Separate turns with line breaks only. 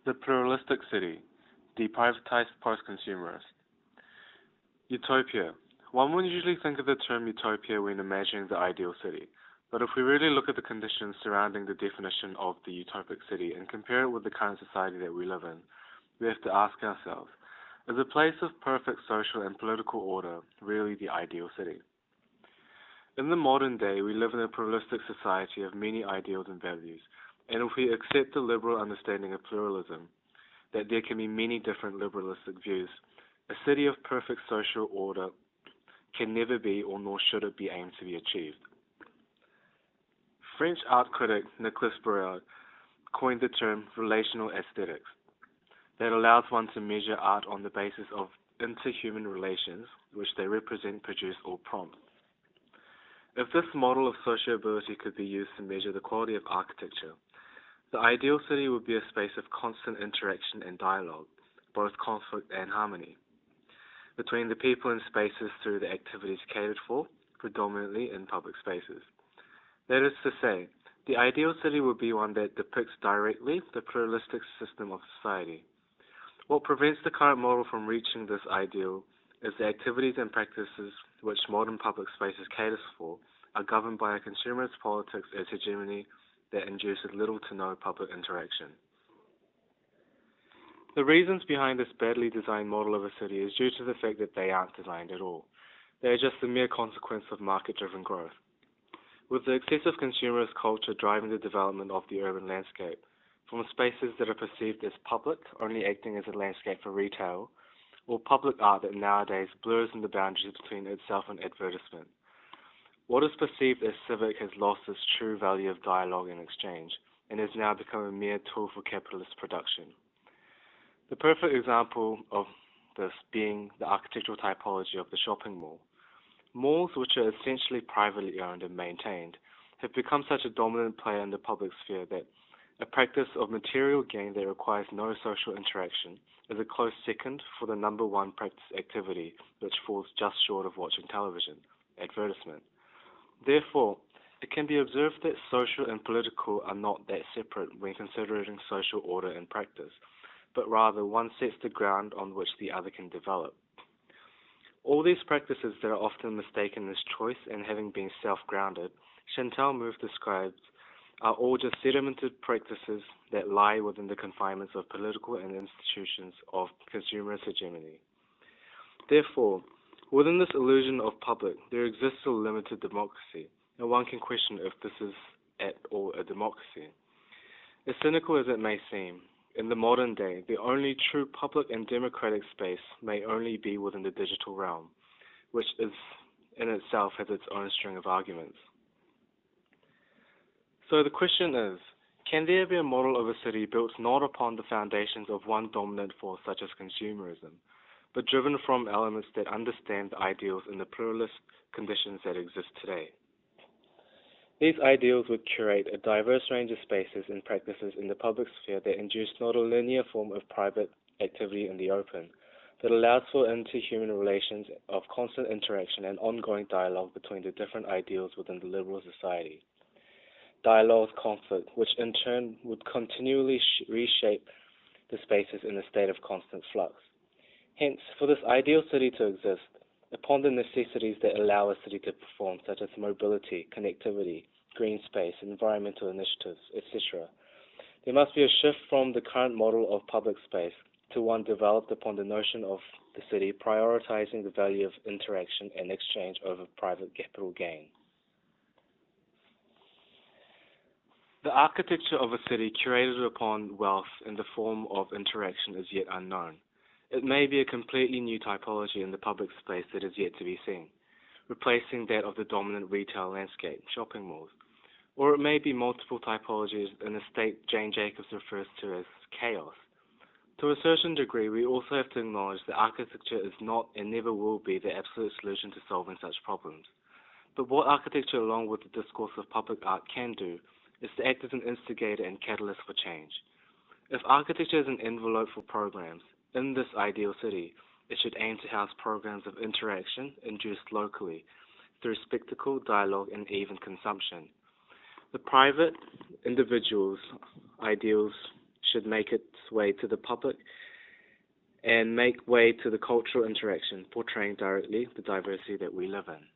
The pluralistic city, deprivatized post-consumerist. Utopia. One would usually think of the term utopia when imagining the ideal city, but if we really look at the conditions surrounding the definition of the utopic city and compare it with the current society that we live in, we have to ask ourselves, is a place of perfect social and political order really the ideal city? In the modern day, we live in a pluralistic society of many ideals and values, and if we accept the liberal understanding of pluralism, that there can be many different liberalistic views, a city of perfect social order can never be or nor should it be aimed to be achieved. French art critic Nicolas Bourriaud coined the term relational aesthetics that allows one to measure art on the basis of interhuman relations which they represent, produce, or prompt. If this model of sociability could be used to measure the quality of architecture, the ideal city would be a space of constant interaction and dialogue, both conflict and harmony, between the people and spaces through the activities catered for, predominantly in public spaces. That is to say, the ideal city would be one that depicts directly the pluralistic system of society. What prevents the current model from reaching this ideal is the activities and practices which modern public spaces caters for are governed by a consumerist politics as hegemony that induces little to no public interaction. The reasons behind this badly designed model of a city is due to the fact that they aren't designed at all. They are just a mere consequence of market-driven growth. With the excessive consumerist culture driving the development of the urban landscape, from spaces that are perceived as public, only acting as a landscape for retail, or public art that nowadays blurs in the boundaries between itself and advertisement. What is perceived as civic has lost its true value of dialogue and exchange, and has now become a mere tool for capitalist production. The perfect example of this being the architectural typology of the shopping mall. Malls, which are essentially privately owned and maintained, have become such a dominant player in the public sphere that a practice of material gain that requires no social interaction is a close second for the number one practice activity, which falls just short of watching television, advertisement. Therefore, it can be observed that social and political are not that separate when considering social order and practice, but rather one sets the ground on which the other can develop. All these practices that are often mistaken as choice and having been self-grounded, Chantal Mouffe describes, are all just sedimented practices that lie within the confinements of political and institutions of consumerist hegemony. Therefore, within this illusion of public, there exists a limited democracy, and one can question if this is at all a democracy. As cynical as it may seem, in the modern day, the only true public and democratic space may only be within the digital realm, which is in itself has its own string of arguments. So the question is, can there be a model of a city built not upon the foundations of one dominant force such as consumerism, but driven from elements that understand the ideals and the pluralist conditions that exist today? These ideals would curate a diverse range of spaces and practices in the public sphere that induce not a linear form of private activity in the open, but allows for interhuman relations of constant interaction and ongoing dialogue between the different ideals within the liberal society. Dialogue conflict, which in turn would continually reshape the spaces in a state of constant flux. Hence, for this ideal city to exist, upon the necessities that allow a city to perform, such as mobility, connectivity, green space, environmental initiatives, etc., there must be a shift from the current model of public space to one developed upon the notion of the city prioritizing the value of interaction and exchange over private capital gain. The architecture of a city curated upon wealth in the form of interaction is yet unknown. It may be a completely new typology in the public space that is yet to be seen, replacing that of the dominant retail landscape, shopping malls. Or it may be multiple typologies in a state Jane Jacobs refers to as chaos. To a certain degree, we also have to acknowledge that architecture is not and never will be the absolute solution to solving such problems. But what architecture, along with the discourse of public art, can do is to act as an instigator and catalyst for change. If architecture is an envelope for programs, in this ideal city, it should aim to house programs of interaction induced locally through spectacle, dialogue, and even consumption. The private individuals' ideals should make its way to the public and make way to the cultural interaction, portraying directly the diversity that we live in.